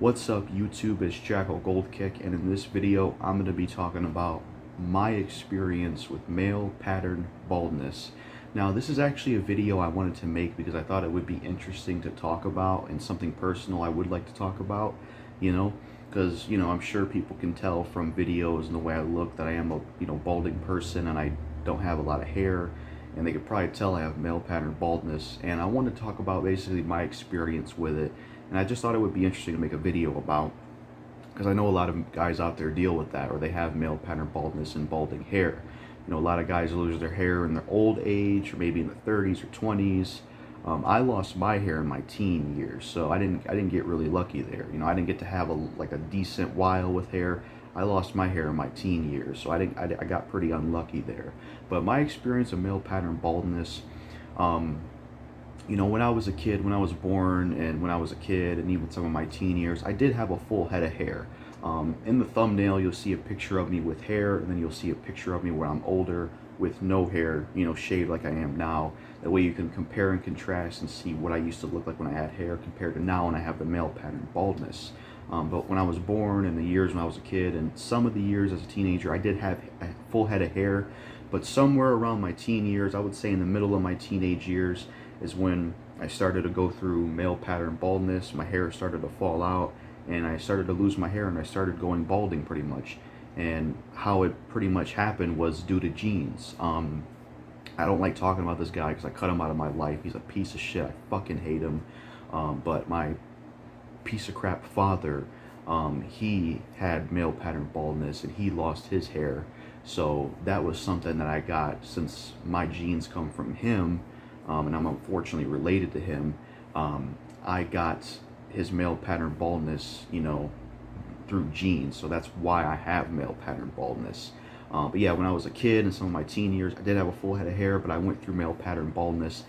What's up YouTube, it's JackalGoldKick, and in this video I'm going to be talking about my experience with male pattern baldness. Now this is actually a video I wanted to make because I thought it would be interesting to talk about and something personal I would like to talk about, because I'm sure people can tell from videos and the way I look that I am a balding person, and I don't have a lot of hair, and they could probably tell I have male pattern baldness, and I want to talk about basically my experience with it. And I just thought it would be interesting to make a video about, because I know a lot of guys out there deal with that, or they have male pattern baldness and balding hair. A lot of guys lose their hair in their old age, or maybe in the 30s or 20s. I lost my hair in my teen years, so I didn't get really lucky there. I didn't get to have a decent while with hair. I lost my hair in my teen years, so I got pretty unlucky there. But my experience of male pattern baldness, when I was a kid, when I was born, and when I was a kid, and even some of my teen years, I did have a full head of hair. In the thumbnail, you'll see a picture of me with hair, and then you'll see a picture of me when I'm older with no hair, shaved like I am now. That way you can compare and contrast and see what I used to look like when I had hair compared to now when I have the male pattern baldness. But when I was born, and the years when I was a kid, and some of the years as a teenager, I did have a full head of hair. But somewhere around my teen years, I would say in the middle of my teenage years, is when I started to go through male pattern baldness. My hair started to fall out, and I started to lose my hair, and I started going balding pretty much. And how it pretty much happened was due to genes. I don't like talking about this guy because I cut him out of my life. He's a piece of shit. I fucking hate him. But my piece of crap father, he had male pattern baldness, and he lost his hair. So that was something that I got, since my genes come from him, and I'm unfortunately related to him. I got his male pattern baldness, through genes. So that's why I have male pattern baldness. But yeah, when I was a kid and some of my teen years, I did have a full head of hair, but I went through male pattern baldness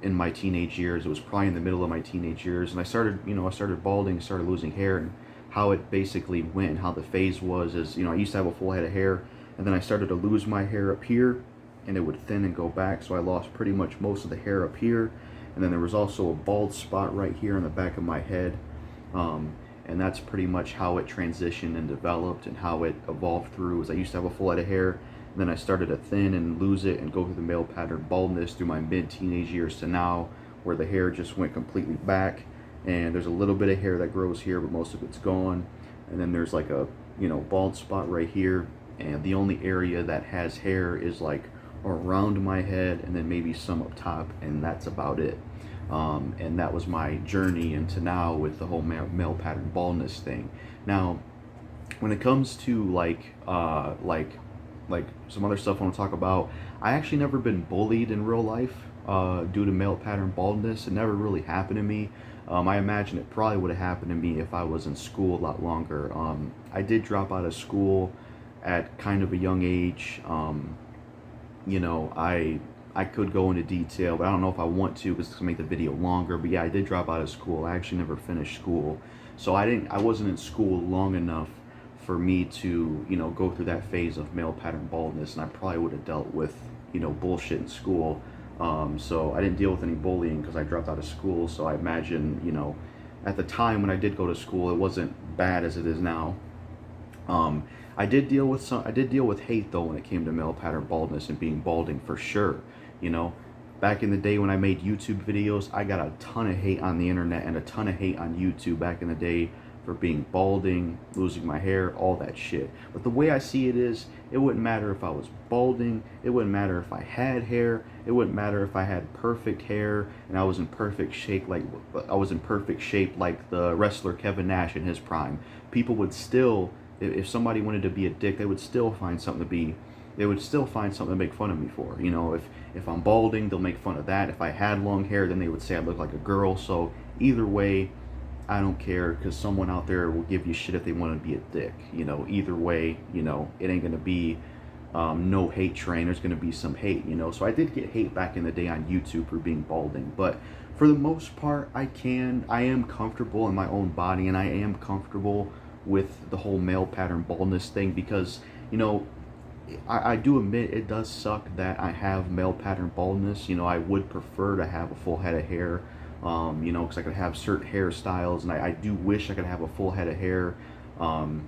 in my teenage years. It was probably in the middle of my teenage years, and I started balding, started losing hair. And how it basically went, how the phase was, is, I used to have a full head of hair, and then I started to lose my hair up here, and it would thin and go back, so I lost pretty much most of the hair up here. And then there was also a bald spot right here on the back of my head, and that's pretty much how it transitioned and developed, and how it evolved through. Is I used to have a full head of hair, and then I started to thin and lose it and go through the male pattern baldness through my mid-teenage years to now, where the hair just went completely back, and there's a little bit of hair that grows here, but most of it's gone. And then there's like a bald spot right here, and the only area that has hair is like around my head, and then maybe some up top, and that's about it. And that was my journey into now with the whole male pattern baldness thing. Now, when it comes to like some other stuff I want to talk about, I actually never been bullied in real life due to male pattern baldness. It never really happened to me. I imagine it probably would have happened to me if I was in school a lot longer. I did drop out of school at kind of a young age. I could go into detail, but I don't know if I want to, because it's gonna make the video longer. But yeah, I did drop out of school. I actually never finished school, so I wasn't in school long enough for me to go through that phase of male pattern baldness, and I probably would have dealt with bullshit in school. So I didn't deal with any bullying because I dropped out of school. So I imagine at the time when I did go to school, it wasn't bad as it is now. I did deal with hate though when it came to male pattern baldness and being balding, for sure. Back in the day when I made YouTube videos, I got a ton of hate on the internet and a ton of hate on YouTube back in the day for being balding, losing my hair, all that shit. But the way I see it is, it wouldn't matter if I was balding, it wouldn't matter if I had hair, it wouldn't matter if I had perfect hair and I was in perfect shape like the wrestler Kevin Nash in his prime. People would still, if somebody wanted to be a dick, they would still find something to make fun of me for. If I'm balding, they'll make fun of that. If I had long hair, then they would say I look like a girl. So either way, I don't care, because someone out there will give you shit if they want to be a dick. Either way, it ain't gonna be no hate train. There's gonna be some hate. So I did get hate back in the day on YouTube for being balding, but for the most part, I am comfortable in my own body, and I am comfortable with the whole male pattern baldness thing, because I do admit it does suck that I have male pattern baldness. I would prefer to have a full head of hair, you know, because I could have certain hairstyles, and I do wish I could have a full head of hair. Um,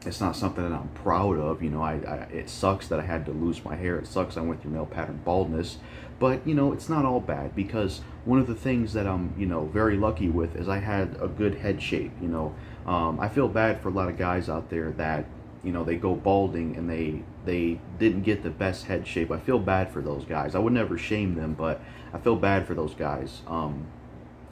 it's not something that I'm proud of. You know, it sucks that I had to lose my hair. It sucks I went through male pattern baldness, but you know, it's not all bad, because one of the things that I'm, you know, very lucky with is I had a good head shape. You know, I feel bad for a lot of guys out there that, you know, they go balding and they didn't get the best head shape. I feel bad for those guys. I would never shame them, but I feel bad for those guys.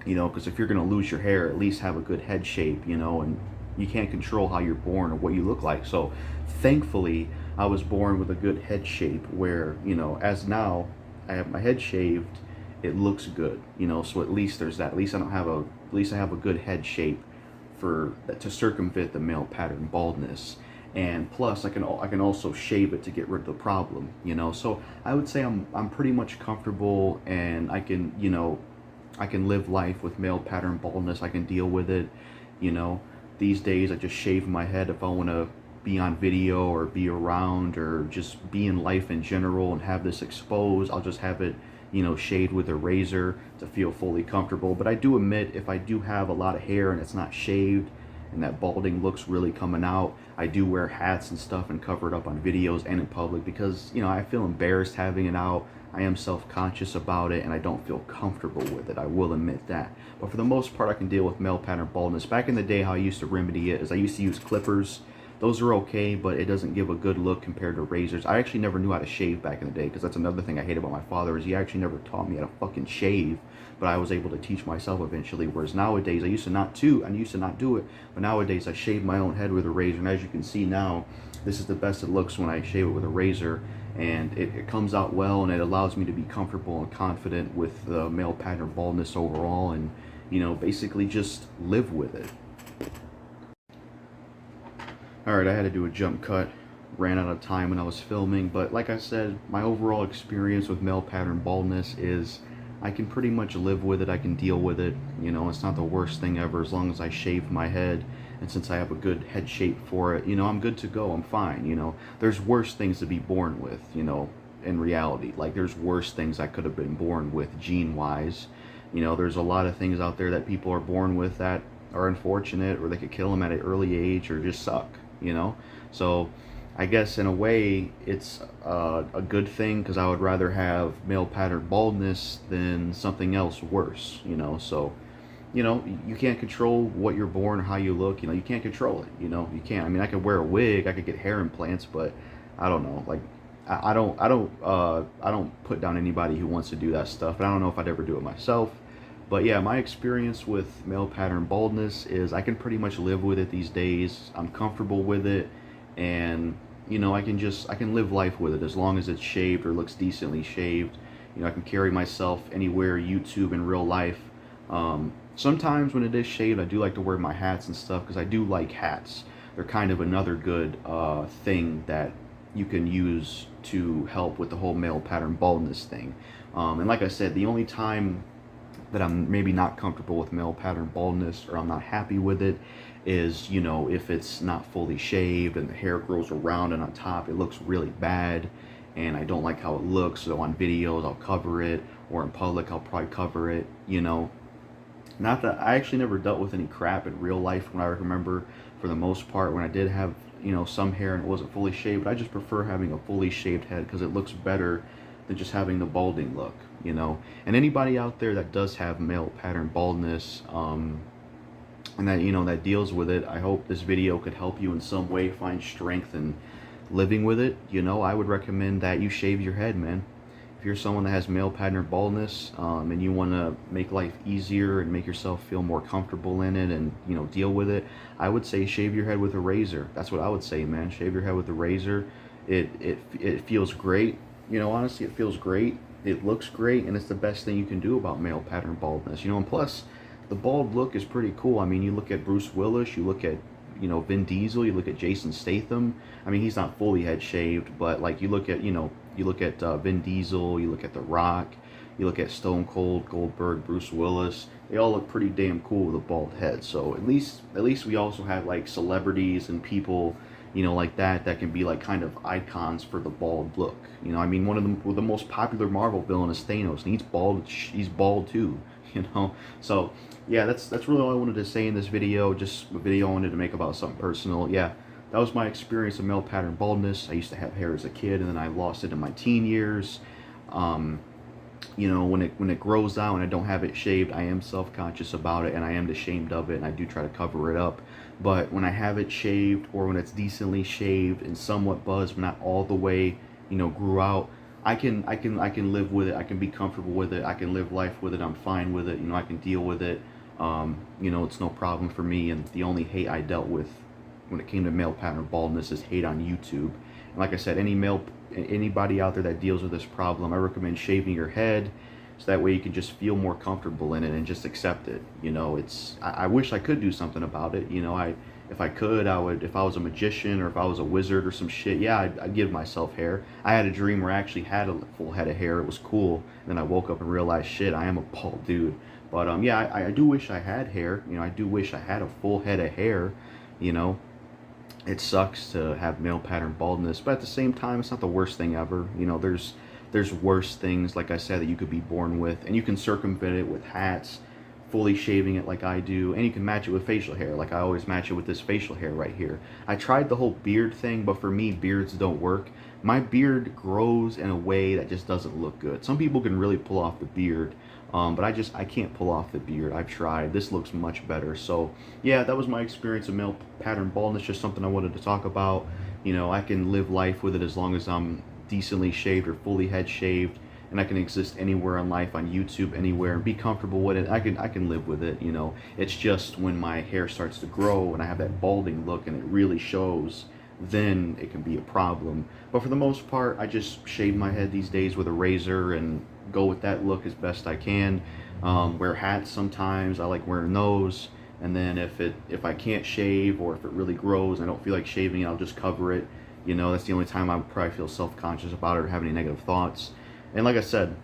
You know, because if you're going to lose your hair, at least have a good head shape, you know, and you can't control how you're born or what you look like. So thankfully, I was born with a good head shape where, you know, as now I have my head shaved, it looks good, you know, so at least there's that. At least I don't have a, at least I have a good head shape for, to circumvent the male pattern baldness. And plus I can also shave it to get rid of the problem, you know. So I would say I'm pretty much comfortable, and I can, you know, I can live life with male pattern baldness. I can deal with it, you know. These days I just shave my head if I want to be on video or be around or just be in life in general and have this exposed. I'll just have it, you know, shaved with a razor to feel fully comfortable. But I do admit, if I do have a lot of hair and it's not shaved and that balding looks really coming out, I do wear hats and stuff and cover it up on videos and in public, because, you know, I feel embarrassed having it out. I am self-conscious about it, and I don't feel comfortable with it. I will admit that. But for the most part, I can deal with male pattern baldness. Back in the day, how I used to remedy it is I used to use clippers. Those are okay, but it doesn't give a good look compared to razors. I actually never knew how to shave back in the day, because that's another thing I hate about my father, is he actually never taught me how to fucking shave. But I was able to teach myself eventually. Whereas nowadays, I used to not do it, but nowadays I shave my own head with a razor. And as you can see now, this is the best it looks when I shave it with a razor, and it comes out well, and it allows me to be comfortable and confident with the male pattern baldness overall, and, you know, basically just live with it. Alright, I had to do a jump cut. Ran out of time when I was filming, but like I said, my overall experience with male pattern baldness is I can pretty much live with it. I can deal with it. You know, it's not the worst thing ever as long as I shave my head. And since I have a good head shape for it, you know, I'm good to go. I'm fine. You know, there's worse things to be born with, you know, in reality. Like, there's worse things I could have been born with gene-wise. You know, there's a lot of things out there that people are born with that are unfortunate, or they could kill them at an early age, or just suck, you know? So I guess in a way it's a good thing, because I would rather have male pattern baldness than something else worse, you know. So, you know, you can't control what you're born or how you look, you know. You can't control it, you know. You can't. I mean, I could wear a wig, I could get hair implants, but I don't know, like, I don't put down anybody who wants to do that stuff, and I don't know if I'd ever do it myself. But yeah, my experience with male pattern baldness is I can pretty much live with it these days. I'm comfortable with it, and, you know, I can live life with it as long as it's shaved or looks decently shaved. You know, I can carry myself anywhere, YouTube, in real life. Sometimes when it is shaved, I do like to wear my hats and stuff, because I do like hats. They're kind of another good thing that you can use to help with the whole male pattern baldness thing. And like I said, the only time that I'm maybe not comfortable with male pattern baldness, or I'm not happy with it, is, you know, if it's not fully shaved and the hair grows around and on top, it looks really bad, and I don't like how it looks. So on videos I'll cover it, or in public I'll probably cover it, you know. Not that I actually never dealt with any crap in real life, when I remember, for the most part, when I did have, you know, some hair and it wasn't fully shaved. But I just prefer having a fully shaved head, because it looks better than just having the balding look, you know. And anybody out there that does have male pattern baldness, and that, you know, that deals with it, I hope this video could help you in some way find strength in living with it. You know, I would recommend that you shave your head, man. If you're someone that has male pattern baldness, and you want to make life easier and make yourself feel more comfortable in it, and, you know, deal with it, I would say shave your head with a razor. That's what I would say, man. Shave your head with a razor. It feels great. You know, honestly, it feels great. It looks great, and it's the best thing you can do about male pattern baldness. You know, and plus, the bald look is pretty cool. I mean, you look at Bruce Willis, you look at, you know, Vin Diesel, you look at Jason Statham. I mean, he's not fully head shaved, but like, you look at, you know, you look at Vin Diesel, you look at The Rock, you look at Stone Cold, Goldberg, Bruce Willis. They all look pretty damn cool with a bald head. So at least we also have like celebrities and people, you know, like that can be like kind of icons for the bald look. You know, I mean, one of the most popular Marvel villain is Thanos, and he's bald too. you know. So yeah, that's really all I wanted to say in this video. Just a video I wanted to make about something personal. Yeah, that was my experience of male pattern baldness. I used to have hair as a kid, and then I lost it in my teen years. Um, you know, when it grows out and I don't have it shaved, I am self-conscious about it and I am ashamed of it, and I do try to cover it up. But when I have it shaved, or when it's decently shaved and somewhat buzzed, but not all the way, you know, grew out, I can live with it. I can be comfortable with it. I can live life with it. I'm fine with it. You know, I can deal with it. You know, it's no problem for me. And the only hate I dealt with when it came to male pattern baldness is hate on YouTube. And like I said, anybody out there that deals with this problem, I recommend shaving your head, so that way you can just feel more comfortable in it and just accept it. You know, I wish I could do something about it. You know, if I could, I would. If I was a magician or if I was a wizard or some shit, yeah, I'd give myself hair. I had a dream where I actually had a full head of hair. It was cool. And then I woke up and realized, shit, I am a bald dude. But yeah, I do wish I had hair. You know, I do wish I had a full head of hair. You know, it sucks to have male pattern baldness, but at the same time, it's not the worst thing ever. You know, there's worse things, like I said, that you could be born with, and you can circumvent it with hats, fully shaving it like I do, and you can match it with facial hair, like I always match it with this facial hair right here. I tried the whole beard thing, but for me, beards don't work. My beard grows in a way that just doesn't look good. Some people can really pull off the beard, but I can't pull off the beard. I've tried. This looks much better. So yeah, that was my experience of male pattern baldness. Just something I wanted to talk about. You know, I can live life with it as long as I'm decently shaved or fully head shaved, and I can exist anywhere in life, on YouTube, anywhere, and be comfortable with it. I can live with it. You know, it's just when my hair starts to grow and I have that balding look and it really shows, then it can be a problem. But for the most part, I just shave my head these days with a razor and go with that look as best I can. Wear hats sometimes. I like wearing those. And then if I can't shave, or if it really grows and I don't feel like shaving it, I'll just cover it. You know, that's the only time I probably feel self-conscious about it or have any negative thoughts. And like I said,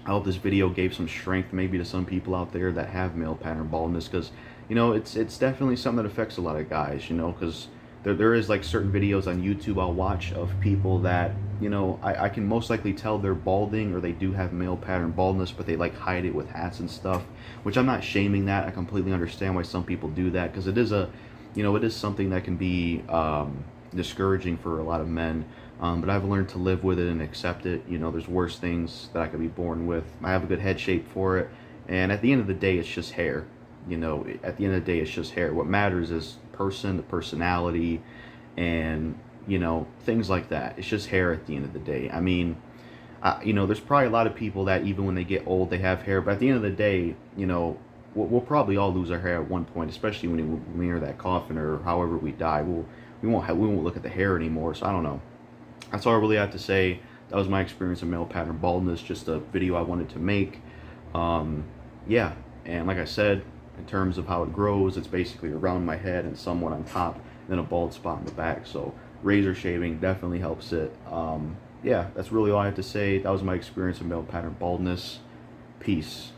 I hope this video gave some strength maybe to some people out there that have male pattern baldness, because, you know, it's definitely something that affects a lot of guys, you know, because there is like certain videos on YouTube I'll watch of people that, you know, I can most likely tell they're balding or they do have male pattern baldness, but they like hide it with hats and stuff, which I'm not shaming that. I completely understand why some people do that, because it is you know, it is something that can be discouraging for a lot of men. But I've learned to live with it and accept it. You know, there's worse things that I could be born with. I have a good head shape for it, and at the end of the day, it's just hair. You know, at the end of the day, it's just hair. What matters is the personality, and, you know, things like that. It's just hair at the end of the day. I mean, you know, there's probably a lot of people that even when they get old, they have hair, but at the end of the day, you know, we'll probably all lose our hair at one point, especially when we enter that coffin, or however we die. We won't look at the hair anymore. So I don't know. That's all I really have to say. That was my experience of male pattern baldness. Just a video I wanted to make. Yeah, and like I said, in terms of how it grows, it's basically around my head and somewhat on top, and then a bald spot in the back. So razor shaving definitely helps it. Yeah, that's really all I have to say. That was my experience of male pattern baldness. Peace.